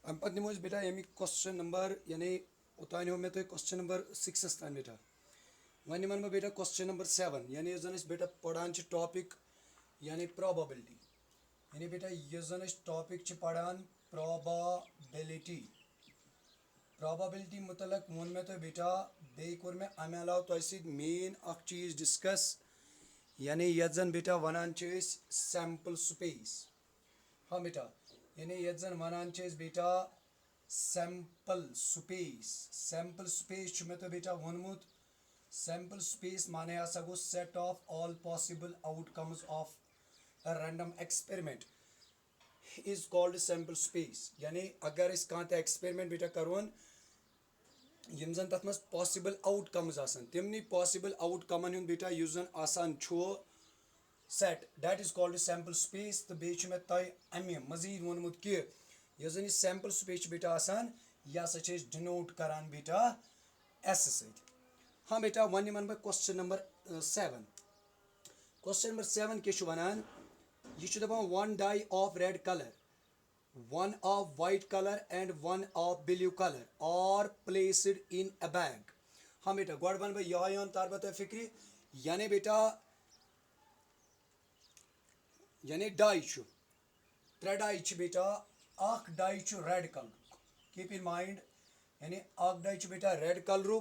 अम पे नमो बेटा yummy question number यानी ओतान हो मे तो क्वेश्चन नंबर 6 तान बेटा वन निमन मैं बेटा क्वेश्चन नंबर 7 यानी जन बेटा पढ़ान टॉपिक यानी प्रोबेबिलिटी यानी बेटा ये जन टॉपिक पढ़ान प्रोबेबिलिटी मुतलक वोन मे तो बेटा बे कोर मे अमे अलाव तो मेन अख चीज डिस्कस यानी ये जन बेटा वनान सैम्पल स्पेस। हाँ बेटा यानी ये जन वनान बेटा सैम्पल स्पेस मे तो बेटा वोनमुत सैम्पल स्पेस माने हसा गो set of all possible outcomes of a random experiment is called sample space. यानी अगर इस कह एक्सपेरिमेंट बेटा करोन यम जन तथ मज पॉसिबल आउटकम्स आसान तमनी पॉसिबल आउटकमन हुंद बेटा युस जन आसान छो set that is called sample space. तो बे मे तय अमे मजीद वोनमुत कि यह जन सैम्पल स्पेस बेटा आसान यह हसा डिनोट करान बेटा एस सत। हाँ बेटा वन निमन बह क्वेश्चन नंबर 7। क्वेश्चन नंबर 7 के वनान यह दपान one die of red colour one of white color and one of blue color are placed in a bag। हाँ बेटा गोड वन बह यह तार बता फिक्री यानी बेटा यानी डाई त्रे डाई बेटा अख die red colour keep in mind यानी अख डाई बेटा रेड कलर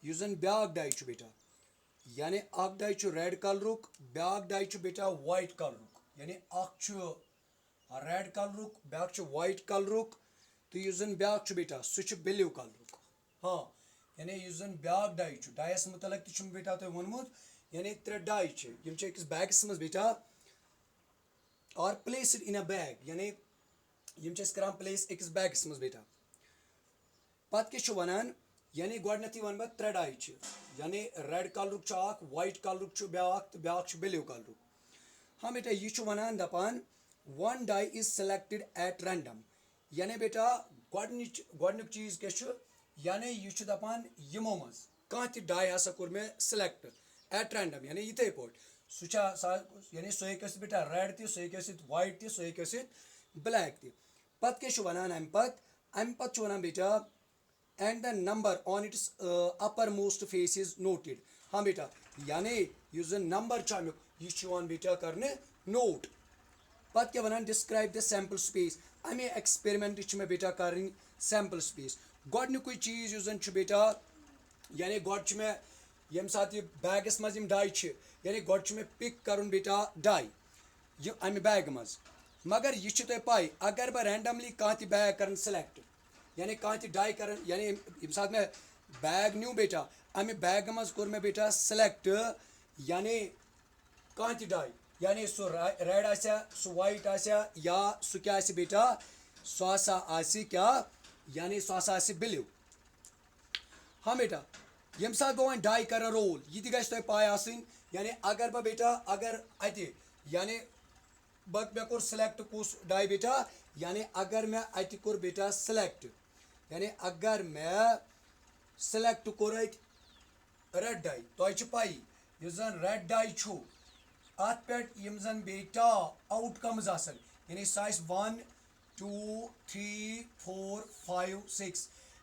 युस जन ब्याक डाई बेटा यानी अख डाई रेड कलर ब्याक डाई बेटा वाइट कलर यानी अख रेड कलर ब्याक वाइट कलर तो युस जन ब्याक बेटा सह ब्लू कलर। हाँ यानी युस जन ब्याक डाइस मुतलक तह बेटा तुम वोनमुत यानी त्रे डाई अकिस बैगस मज बेटा are placed in a bag यानी करान प्लेस अकिस बैगस मज बेटा पत क्या वनान यानी गोडनथी वन बह त्रे डाई यानी रेड कलर अख वाइट कलर ब्याक तो ब्याक ब्लू कलर। हाँ बेटा यह वनान दपान one die is selected at random यानी बेटा गोडनुक चीज क्या यानी यह दपान यमो मज कह डाई हसा कोर मे सेलेक्ट एट रैंडम यानी इथे पे यानी सह हे बेटा रेड तह सह हे वाइट तह सह हे ब्लैक तह पत क्या वनान अम पत वनान बेटा and the number on it's upper most face is noted. हाँ बेटा यानी युस जन नंबर अमुक यह बेटा करने नोट पत क्या वनान डिस्क्राइब द सैम्पल स्पेस अमे एक्सपेरिमेंट मे बेटा कर सैम्पल स्पेस गोडनुक चीज युस जन बेटा यानी गोड मे यम सात यह बैगस मज डाई यानी गोड मे पिक कर बेटा डाई अमे बैग मज मगर यह तुम पाई अगर बह रैंडमली कह बैग कर सेलेक्ट यानी कह डाई कर यानी यम सात मे बैग न्यू बेटा अमे बैग मज कोर मे बेटा सेलेक्ट यानी कह डाई यानी सह रेड आसा सह वाइट आसा या सह क्या बेटा सह हसा क्या यानी सह हसा ब्लू। हाँ बेटा यम सात बह वन डाई कर रोल यह तुम पाई आसन यानी अगर बह बेटा अगर अत यानी मे कोर सेलेक्ट कुस डाई बेटा यानी अगर मे अत कोर बेटा सेलेक्ट यानी अगर मे सेलेक्ट कोर अत रेड डाई तुझ पाई यह जन रेड डाई अत पे यम जन बेटा आउटकम्स आसन यानी सह 1 2 3 4 5 6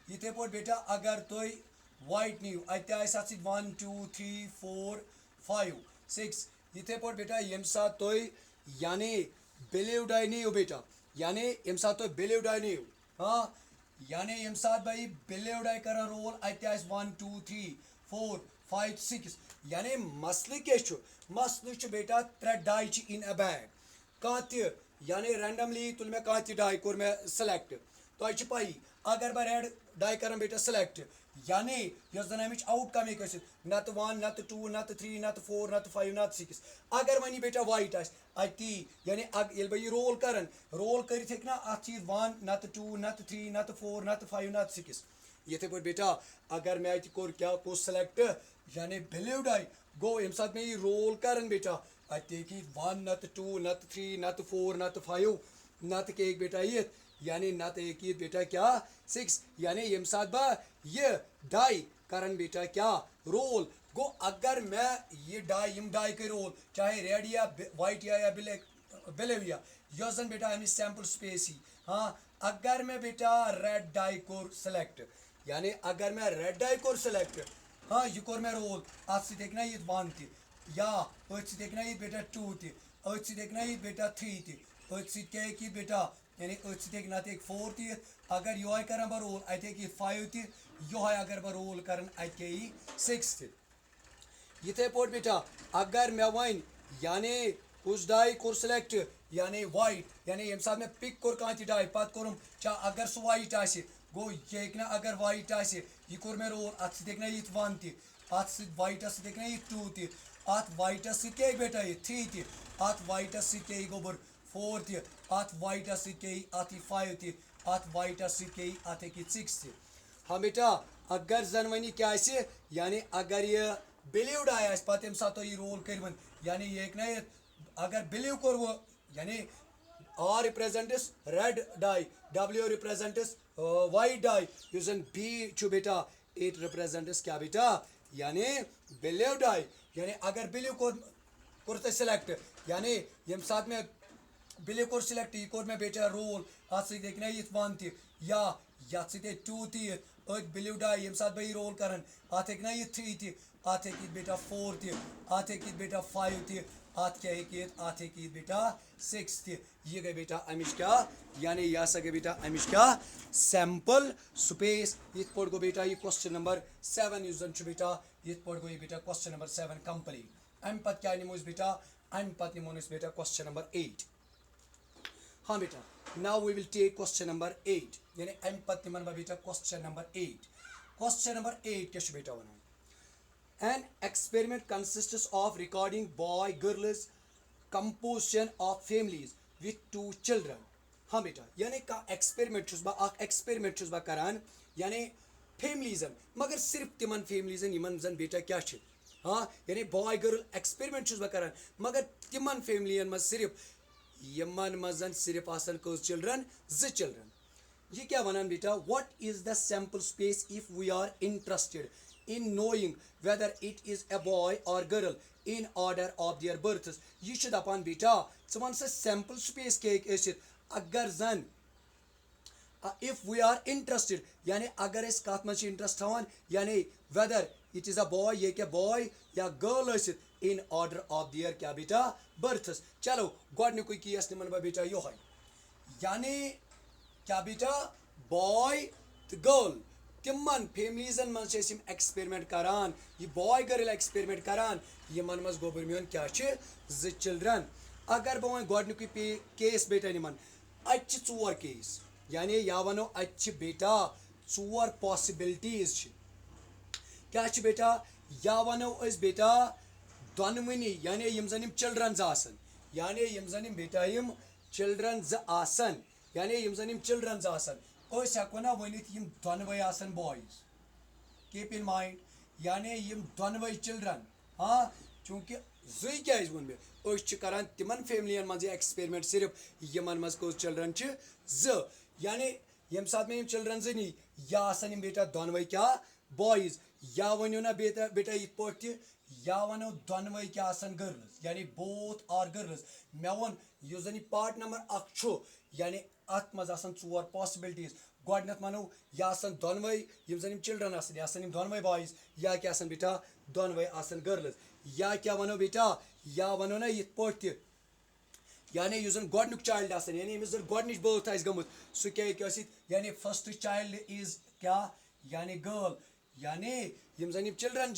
इथे पे बेटा अगर तुम वाइट नीव अत 1 2 3 4 5 6 इथे पे बेटा यम सात तुम यानी ब्लू डाई नीव बेटा यानी यम सात तुम ब्लू डाई नीव। हाँ यानी यम सात भाई ब्लू डाई कर रोल अत 1 2 3 4 5 6 यानी मसल क्या मसल बेटा त्रे डाई इन अ बैग कह यानी रैंडमली तुल मे कह डाई कोर मे सेलेक्ट तुझ पाई अगर बह रेड डाई कर बेटा सेलेक्ट यानी यह जन अमिच आउटकम हे नत 1 नत 2 नत 3 नत 4 नत 5 नत 6 अगर वनी बेटा वाइट अति यानी बह रोल कर अत 1 नत 2 नत 3 नत 4 नत 5 नत 6 इथे पे बेटा अगर मैं कोर क्या को सेलेक्ट यानी ब्लू डाई गो यम सात मे रोल कर बेटा अत 1 नत 2 नत 3 नत 4 नत 5 नत के एक बेटा ये यानी नत एक बेटा क्या 6 यानी यम सात बह ये डाई कर बेटा क्या रोल गो अगर मैं ये डाई कर रोल चाहे रेड या वाइट या ब्लैक ब्लू या यह जन बेटा अमिस सैम्पल स्पेस ही हाँ, अगर मैं बेटा रेड डाई कोर सेलेक्ट, यानी अगर मैं रेड डाई कोर सेलेक्ट, हाँ यह कोर मैं रोल अत सह ये 1 या अथ सह ये बेटा 2 अथ सह ये बेटा 3 अथ सह बेटा यानी अथ सह नत 4 ती अगर यो कर बह रोल अत 5 यो अगर बह रोल कर 6 यथे पे बेटा अगर मे वन यानी उस डाई कोर सेलेक्ट यानी वाइट यानी ये साथ में पिक कोर कह डाई पे कोरम अगर सह वाइट गो ये अगर वाइट यह कोर मे रोल अत सह ये 1 अत वाइटस सह ये 2 अत वाइटस सह बेटा ये 3 अत वाइटस सह गो बर 4 अत वाइटस सह अत 5 अत वाइटस सह अत 6 हाँ बेटा अगर जन वन क्या यानी अगर ये बिलीव डाई पे तम सात यह रोल कर यानी ये अगर बिलीव कोर वो यानी R represents red dye, W represents white dye, यूजन B छु बेटा it represents क्या बेटा यानी believe dye यानी अगर believe कोर सेलेक्ट यानी यम साथ में believe कोर सेलेक्ट ये कोर में बेटा रोल आज से देखना ये 1 या याद से 2 अत believe dye यम साथ भाई रोल करन आते देखना ये 3 आते की बेटा 4 आते की बेटा 5 अत क्या अत बेटा 6 यह गई बेटा अमिश क्या यानी यह सा गई बेटा अमिश क्या सैंपल स्पेस ये पे गो बेटा ये क्वेश्चन नंबर 7 यूजन बेटा ये पे गो ये बेटा क्वेश्चन नंबर 7 कंप्लीट अम पत क्या निमो बेटा अम पत निमो बेटा क्वेश्चन नंबर 8 हाँ बेटा now we will take question number 8 यानी अम पत निमन बेटा क्वेश्चन नंबर 8 क्या बेटा one An experiment consists of recording boy girls composition of families with 2 children. हाँ बेटा यानी का एक्सपेरिमेंट करान यानी फेमलीजन मगर सिर्फ तिमन फेमलीजन यमन जन बेटा क्या हाँ यानी बॉय गर्ल एक्सपेरिमेंट करान मगर तिमन फेमलियन मज सिर्फ यमन मजन सिर्फ आसन कस चिल्ड्रन 2 चिल्ड्रन ये क्या वनान बेटा what is the sample space if we are interested in knowing whether it is a boy or girl in order of their births ये छु दपान बेटा वन सा sample space के अगर जन if we are interested यानी अगर इस कत मज इंटरेस्ट थवान यानी whether it is a boy ये क्या boy या girl in order of their क्या बेटा births चलो गोडनिकुई केस निमन बेटा यो है यानी क्या बेटा boy girl तिमन फेमलीजन मज एक्सपेरिमेंट करान यह बॉय गर्ल एक्सपेरिमेंट करान यमन मज गोबर मेन क्या 2 चिल्ड्रन अगर बह वन गोडनिकुई केस बेटा निमन अत 4 केस यानी या वनो अत बेटा 4 पॉसिबिलिटीज क्या बेटा या वनो बेटा दोनवनी यानी यम जन चिल्ड्रन आसन यानी यम जन बेटा यम चिल्ड्रन आसन यानी यम जन चिल्ड्रन आसन हेको ना वनित यम दोनवे आसन बॉयज कीप इन माइंड यानी यम दोनवे चिल्ड्रन हाँ चूंकि जुई क्या वोन मे करान तिमन फेमलियन मज एक्सपेरिमेंट सिर्फ यमन मज कस चिल्ड्रन 2 यानी यम साथ में यम चिल्ड्रन जनी या आसन बेटा दोनवे क्या बॉयज या वनो ना बेटा बेटा इत पे या वनो दोनवे क्या आसन गर्ल्स यानी बोथ आर गर्ल्स मे वो यह जन पार्ट नंबर 1 यानी अत मज 4 पॉसिबिलिटीज गोडनथ मनो या दोनवे यम जन चिल्ड्रन या दोनवे बॉयज या क्या बेटा दोनवे गर्ल्स या क्या वनो बेटा या वनो ना इत पे यानी यह जन गोडनुक चाइल्ड यानी यमिस जन गोडनिच बर्थ गमुत सह क्या यानी फर्स्ट चाइल्ड इज क्या यानी गर्ल यानी यम जन चिल्ड्रन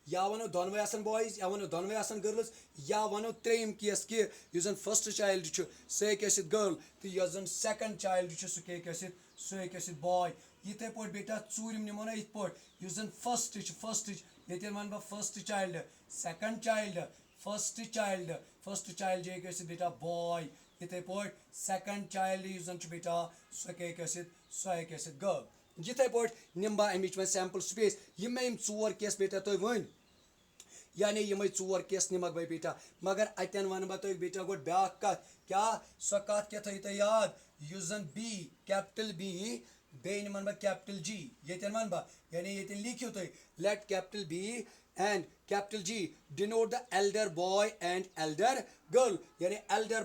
या वनो दोनवे बॉयज या वनो दोनवे गर्ल्स या वनो त्रेम केस कि यह फर्स्ट चाइल्ड सह गर्ल तो यह जन सेकंड चाइल्ड सह बॉय इथे पे बेटा चूरिम निमो ना इत पे यह जन फर्स्ट ये वन बह first child second child first child ये बेटा बॉय इथे पे सेकंड चाइल्ड यह जन बेटा सह गर्ल इथे पे निम बह अमिच वो सैंपल स्पेस यम 4 केस बेटा तुम वन यानी यमे 4 केस निमक बह बेटा मगर अतन वन बह तुम बेटा गो ब्या कत क्या सो कत क्या थो याद यह जन बी कैपिटल बी बे निमन बह कैपिटल जी ये वन बह यानी ये लिखियो तुम let capital B and capital G denote the elder boy and elder girl यानी एल्डर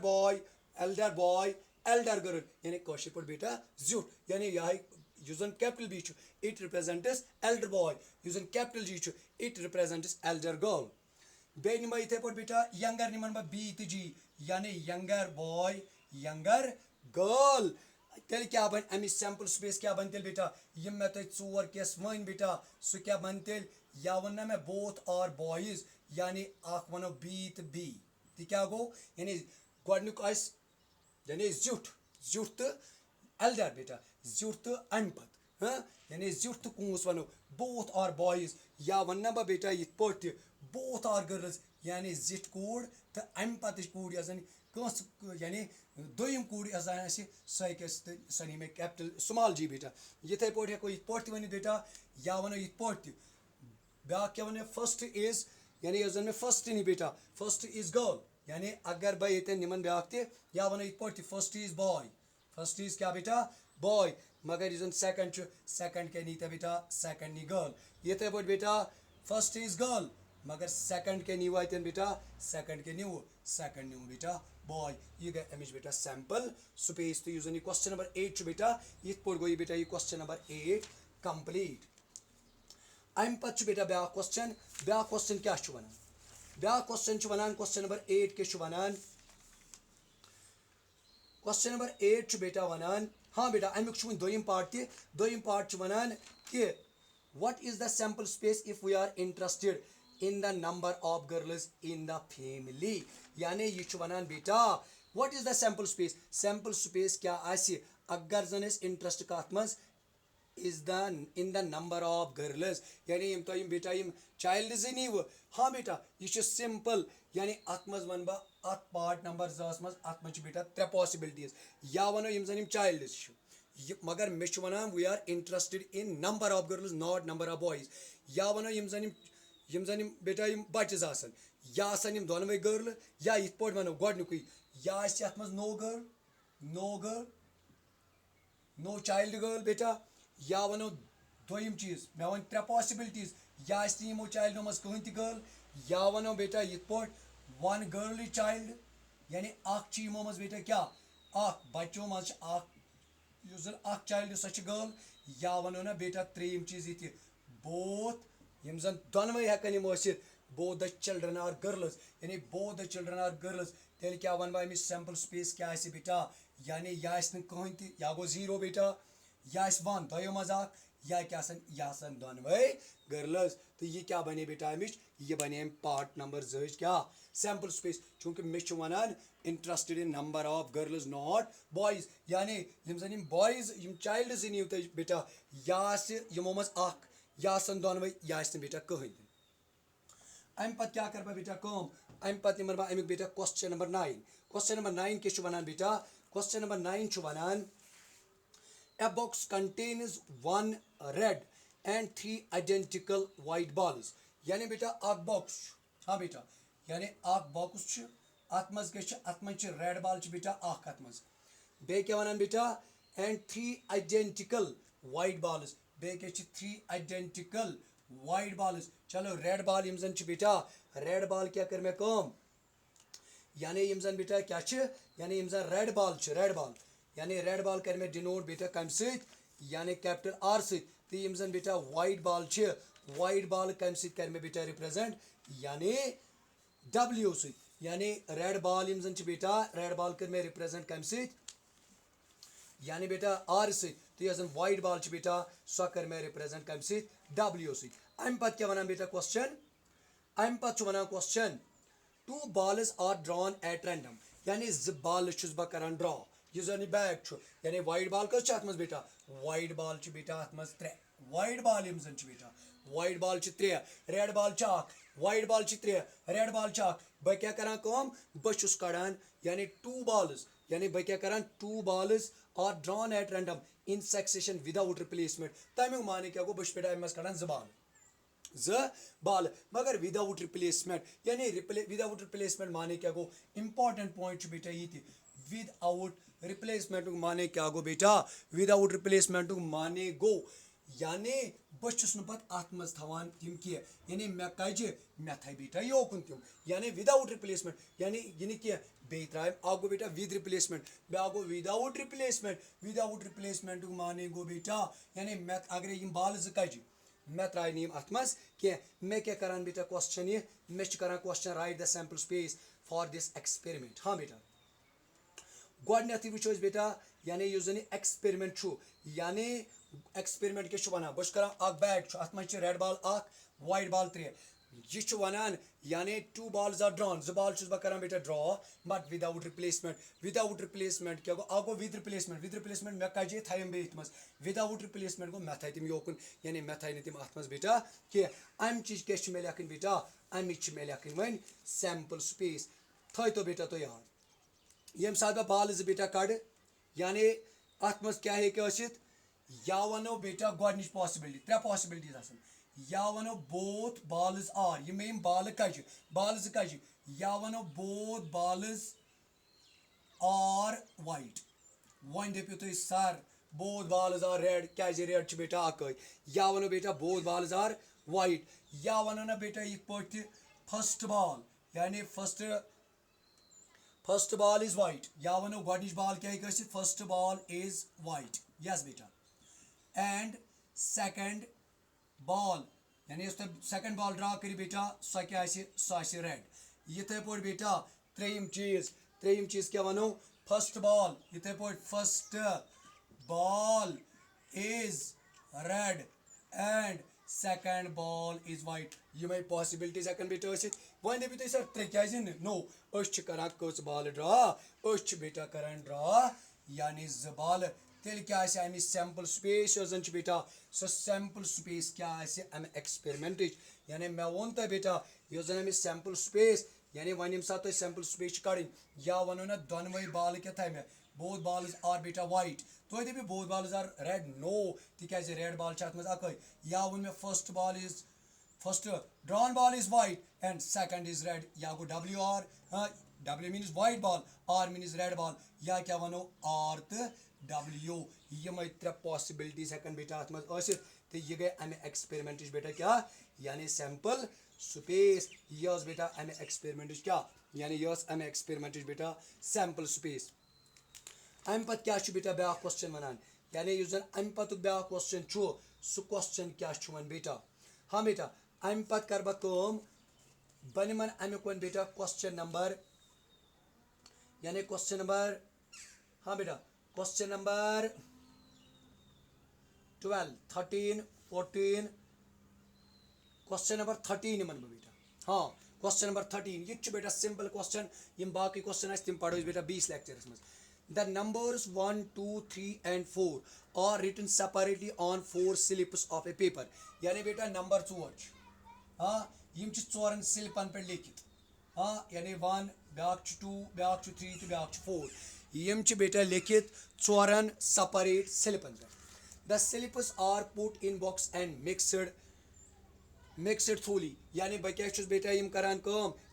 बॉय elder girl यानी कौशिक पर बेटा zut यानी यहाँ यूजन कैपिटल बी छु it represents elder boy यूजन कैपिटल जी छु it represents elder girl बे निमा इथे पर बेटा younger निमन बा b इत जी यानी younger boy younger girl तेल क्या बन अमी सैंपल स्पेस क्या बन तेल बेटा यम में तो चोर केस वन बेटा सु क्या बन तेल या वन्ना में बोथ आर बॉयज यानी आख वनो बी तो बी ती क्या गो यानी गोडनुक आइस यानी जुट जुट तो एल्डर बेटा जुट तो अनपत हाँ यानी जुट तो कूंस वनो बोथ आर बॉयज या वन्ना बा बेटा ये पोट बोथ आर गर्ल्स यानी जिट कूड़ तो अनपत कूड़ यानी कौस यानी दोयम कूड़ यानी सही के सनी में कैपिटल स्मॉल जी बेटा ये पोट है कोई पोट वन बेटा या वनो ये पोट ब्या क्या वन फर्स्ट इज यानी यजन में फर्स्ट नहीं बेटा फर्स्ट इज गर्ल यानी अगर भाई ये निमन ब्या या वन ये पोट first is boy first is क्या बेटा बॉय मगर यजन सेकंड सेकंड के नहीं था बेटा सेकंड नहीं गर्ल ये थे पोट बेटा फर्स्ट इज गर्ल मगर सेकंड के नहीं हुआ बेटा सेकंड के नहीं सेकंड नहीं बेटा बॉय ये गए अमिश बेटा सैंपल स्पेस तो यूजन क्वेश्चन नंबर 8 बेटा ये पोट गई बेटा ये क्वेश्चन नंबर 8 कंप्लीट अम पत बेटा ब्या क्वेश्चन क्या वन ब्या क्वेश्चन वन क्वेश्चन नंबर 8 के वन क्वेश्चन नंबर 8 बेटा वन हाँ बेटा अमुक दोयम पार्ट वन कि what is the sample space if we are interested in the number of girls in the family यानी ये वनान बेटा what is the sample space क्या आसि अगर जन इंटरेस्ट कत मज is the in the number of girls यानी यम तो यम बेटा यम चाइल्ड नी हाँ बेटा ये सिंपल यानी अत मज वन बा अत पार्ट नंबर 2 मज अत मज बेटा 3 पॉसिबिलिटीज या वनो यम जन चाइल्ड मगर मे वन we are interested in number of girls not number of boys या वनो यम जन बेटा यम बच्चेस आसन या आसन यम दोनवे गर्ल या इत पोट वनो गोडनुक या आसि अत मज no girl no child girl बेटा या वनो दोयम चीज मे वन 3 पॉसिबिलिटीज या आसि यमो चाइल्डो मज कहीं ति गर्ल या वनो बेटा इत पोट वन गर्ल चाइल्ड यानी अख ची यमो मज बेटा क्या अख बच्चों मज अख चाइल्ड सच गर्ल या वनो ना बेटा 3 चीज ये बोथ यम जन दोनवे हेकन यम both the children are girls यानी both the children are girls तेल क्या वन बा सैंपल स्पेस क्या आसि बेटा यानी या कहीं ति या गो 0 बेटा या 1 दोयो मज या क्या या दोनवे गर्ल्स तो ये क्या बने बेटा अमिश ये बने पार्ट नंबर 2 क्या सैंपल स्पेस चूंकि मे वन interested in number of girls not boys यानी यम जन बॉयज यम चाइल्ड नी बेटा या यमो मज या दोनवे या बेटा कहीं अम पत क्या कर बेटा कम अम पत अमुक बेटा क्वेश्चन नंबर 9 के वन बेटा question number 9 one a box contains 1 red and 3 identical white balls यानी बेटा अक बॉक्स हाँ बेटा यानी अक बॉक्स अत मज रेड बॉल बेटा अख अत मज बे क्या वन बेटा and 3 identical white balls बे क्या 3 identical white balls चलो रेड बॉल यम जन बेटा रेड बॉल क्या कर मैं कम यानी यम जन बेटा क्या यानी यम जन रेड बॉल यानी रेड बॉल कर में डिनोट बेटा कम यानी कैपिटल आर तो यम जन बेटा वाइट बॉल कम कर में बेटा रिप्रेजेंट यानी W यानी रेड बॉल यम जन बेटा रेड बॉल कर में रिप्रेजेंट कम यानी बेटा आर तो यह वाइट बॉल बेटा सो कर में रिप्रेजेंट कम W अम पत क्या वन बेटा क्वेश्चन अम पत one question 2 balls are drawn at random यानी 2 बॉल बह करान ड्रॉ यह जन बैग यानी वाइट बॉल कस मज बेटा वाइट बॉल बेटा अत मज 3 वाइट बॉल यम जन बेटा वाइट बॉल 3 रेड बॉल अख वाइट बॉल 3 रेड बॉल अख बह क्या करान कम बह कड़ान यानी 2 balls यानी बह क्या करान 2 balls are drawn at random in succession without replacement तमिक माने क्या गो बह बेटा अम कड़ान 2 बॉल मगर विदाउट रिप्लेसमेंट यानी विदाउट रिप्लेसमेंट माने क्या गो इंपॉर्टेंट पॉइंट बेटा ये विदाउट रिप्लेसमेंट माने क्या गो बेटा विदाउट रिप्लेसमेंट माने गो यानी बस पत अत मज थवान तम कह यानी मे कज मे थ बेटा योकुन तम यानी विदाउट रिप्लेसमेंट यानी यह कह बे त्रायम गो बेटा विद रिप्लेसमेंट ब्या गो विदाउट रिप्लेसमेंट माने गो बेटा यानी मे अगर यम बाल ज कज मे त्राय नीम अत मज कह मे क्या करान बेटा क्वेश्चन ये मे करान question right the sample space for this experiment हाँ बेटा गोडनेथ वो बेटा यानी यह जन एक्सपेरिमेंट यानी एक्सपेरिमेंट क्या वन बस कर बैग अत मज रेड बाल वाइट बाल 3 यह वनान यानी 2 balls आर ड्रॉन 2 बाल बह कर बेटा ड्रॉ बट विदाउट रिप्लेसमेंट क्या गो गो विद रिप्लेसमेंट मे कजे थम बे मज विदाउट रिप्लेसमेंट गो मे थ तम योकन यानी मे थ तम अत मज बेटा कह अम चीज क्या मे लिखन बेटा अमिच मे लिखन वन सैंपल स्पेस थो तो बेटा तो याद यम सात बह बाल बेटा कड़ यानी अत मज क्या या वनो बेटा गोडनिच पॉसिबिलिटी 3 पॉसिबिलिटीज या वनो बोथ balls आर यम बाल कज या वनो बोथ balls आर वाइट वन दपो तुम सर बोथ balls आर रेड क्या रेड बेटा अक या वनो बेटा बोथ balls आर वाइट या वनो ना बेटा ये पे फर्स्ट बॉल यानी फर्स्ट बॉल इज वाइट या वनो गोडनिच बाल क्या first ball is white yes बेटा एंड सेकंड बॉल यानी सेकंड बॉल ड्रा कर बेटा सो क्या रेड इथे पे बेटा त्रेयम चीज क्या वनो फर्स्ट बॉल इथे पे first ball is red and second ball is white यम पॉसिबिलिटीज हेकन बेटा वन दपो तुम सर 3 क्या नो कर कच बाल ड्रा बेटा कर ड्रा यानी 2 बाल तेल क्या अमि सैंपल स्पेस जन बेटा सो सैंपल स्पेस क्या अम एक्सपेरिमेंट यानी मे वो तुम बेटा यह जन अमि सैंपल स्पेस यानी वन यम सात सैंपल स्पेस कड़ी या वनो ना दोनवे बाल क्या थ मे बोथ balls आर बेटा वाइट तुम दपो बोथ balls आर रेड नो तिक रेड बाल अत मज अक या वो मे first drawn ball is white and second is red या गो W means white ball R means red ball या क्या वनो R तो W यम 3 पॉसिबिलिटीज हेकन बेटा अत मज तो यह गई अमे एक्सपेरिमेंट बेटा क्या यानी सैंपल स्पेस यह बेटा अमे एक्सपेरिमेंट क्या यानी यह अमे एक्सपेरिमेंट बेटा सैंपल स्पेस अम पे क्या बेटा ब्या क्वेश्चन वनान यानी यह जन अम पत ब्या क्वेश्चन सह क्वेश्चन क्या वन बेटा हाँ बेटा अम पे कर बह निमन अमुक वन बेटा क्वेश्चन नंबर यानी क्वेश्चन नंबर हाँ बेटा क्वेश्चन नंबर 12 13 14 क्वेश्चन नंबर 13 निमन बेटा हाँ क्वेश्चन नंबर 13 यह बेटा सिंपल क्वेश्चन यम बाकी क्वेश्चन तम पढ़ो बेटा 20 लेक्चरस मज The numbers 1, 2, 3 and 4 are written separately on 4 slips of a paper. यानी बेटा नंबर 4 हाँ यम 4 स्लिपन पे लिखित हाँ यानी 1 ब्याक 2 ब्याक 3 तो ब्याक 4 यम बेटा लिखित 4 separate स्लिपन पे The slips are put in box and mixed thoroughly यानी बह क्या बेटा यम करान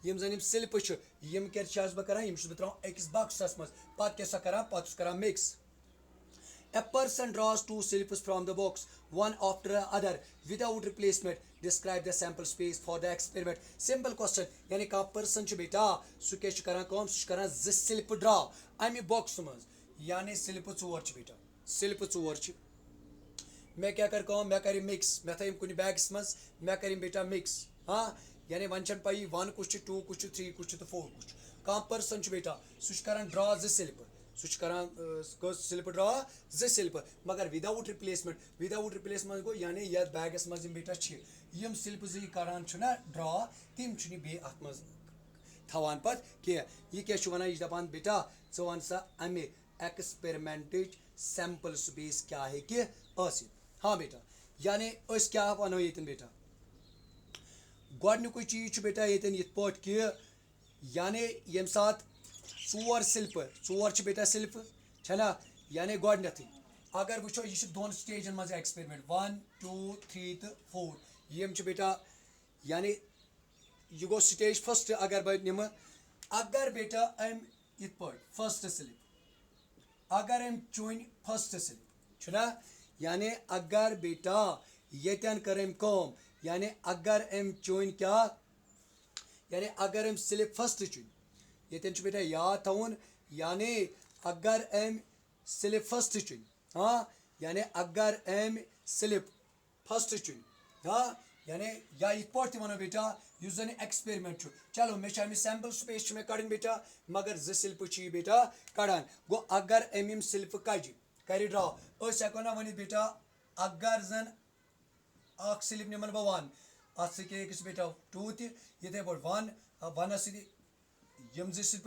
यम जन यम स्लिप यम क्या बह करान यम बह त्रा अकिस बक्सस मज पत क्या करान पत करान mix A person draws 2 slips from the box one after the other without replacement describe the sample space for the experiment simple question यानी कह पर्सन बेटा सह क्या करान सह करान 2 स्लिप ड्रा अमि बॉक्स मज यानी स्लिप 4 बेटा स्लिप 4 मैं क्या मैं कर मिक्स मे थम कुछ बैगस मज मे कर बेटा मिक्स हाँ यानी वन पी 1 कुछ 2 कुछ 3 कुछ तो 4 कुछ कह पर्सन बेटा सह करान ड्रा 2 स्लिप सह करान स्लिप ड्रा 2 स्लिप मगर विदाउट रिप्लेसमेंट गो यानी ये बैगस मज बेटा यम स्लिप 2 करान ना ड्रा तम बे अत मज थवान पत कह यह क्या वन यह दपान बेटा च वन सा अमे एक्सपेरिमेंट सैंपल स्पेस क्या हे हाँ बेटा यानी क्या वनो ये बेटा गोडनुक चीज बेटा ये पे यानी यम सात 4 स्लिप बेटा स्लिप छना यानी गोडनेथ अगर वो यह 2 स्टेजन मज एक्सपेरिमेंट 1 2 3 तो 4 यम बेटा यानी यह गो स्टेज फर्स्ट अगर बह निम अगर बेटा अम इत पे फर्स्ट स्लिप अगर अम चुन फर्स्ट स्लिप छना यानी अगर बेटा यन कर यानी अगर अम चुन क्या यानी अगर अम स्लिप फर्स्ट चुन ये बेटा याद थवन यानी अगर एम स्लिप फर्स्ट चुन हाँ यानी अगर एम स्लिप फर्स्ट चुन हाँ यानी या इत पे वो बेटा इस जन एक्सपेरिमेंट चलो मे सैम्पल स्पेस मे कड़न बेटा मगर जो स्लिप बेटा कड़ान गो अगर अम स्लिप कज कर ड्रा हेको ना वन बेटा अगर जन स्लिप निमन बह वन अत सह बेटा 2 तथे पे 1 1 यम स्लिप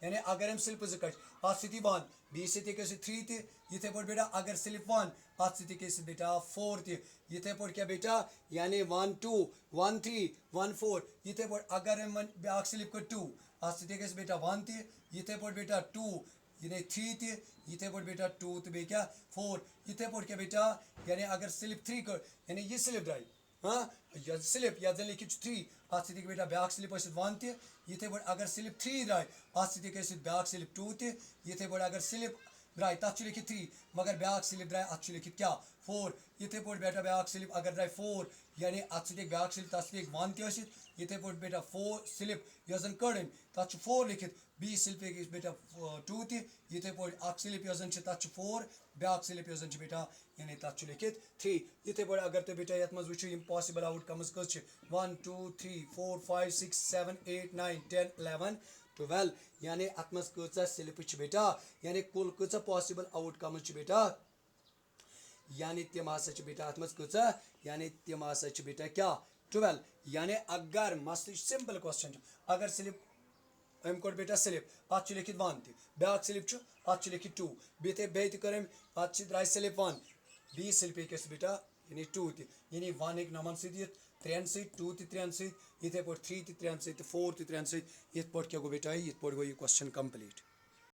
यानी अगर हम स्लिप 2 कट अत सह 1 बी 3 तथे पे बेटा अगर स्लिप 1 अत सह बेटा 4 तथे पे क्या बेटा यानी 1 2 1 3 1 4 इथे पे अगर हम ब्या स्लिप कर 2 अत सह बेटा 1 तथे पे बेटा 2 यानी 3 इथे पे बेटा 2 तो बे क्या 4 इथे पे क्या बेटा यानी अगर स्लिप 3 कर यानी ये स्लिप ड्राइव हाँ स्लिप या जन लिखित 3 अत सह बेटा ब्या स्लिप 1 इथे पे अगर स्लिप 3 ड्राइव अत सह ब्या स्लिप 2 इथे पे अगर स्लिप ड्राइव तथ लिखित 3 मगर ब्या स्लिप ड्राइव अत लिखित क्या 4 इथे पे बेटा ब्या स्लिप अगर ड्राइव 4 यानी अत सह ब्या स्लिप तथ 1 इथे पे बेटा 4 स्लिप यह जन कड़न तथ 4 लिखित बी स्लिप बेटा 2 इथे पे स्लिप यह जन तथ 4 ब्या स्लिप यह जन बेटा यानी तथ लिखित 3 इथे पे अगर तुम बेटा ये वो यम पॉसिबल आउटकम्स कस 1 2 3 4 5 6 7 8 9 10 11 12 यानी अत मज कचा स्लिप बेटा यानी कुल कचा पॉसिबल आउटकम्स बेटा यानी तम हसा बेटा अत मज कचा यानी तम हसा बेटा क्या 12 यानी अगर मसल सिंपल क्वेश्चन अगर स्लिप अम कोड बेटा स्लिप अत लिखित 1 ब्या स्लिप अत लिखित 2 बे कर अत द्राय स्लिप 1 बी स्लिप बेटा यानी 2 यानी 1 हे नमन सत 3 सत 2 3 सत इथे पे 3 3 सत 4 3 सत ये क्या गो बेटा ये गो ये क्वेश्चन कंप्लीट।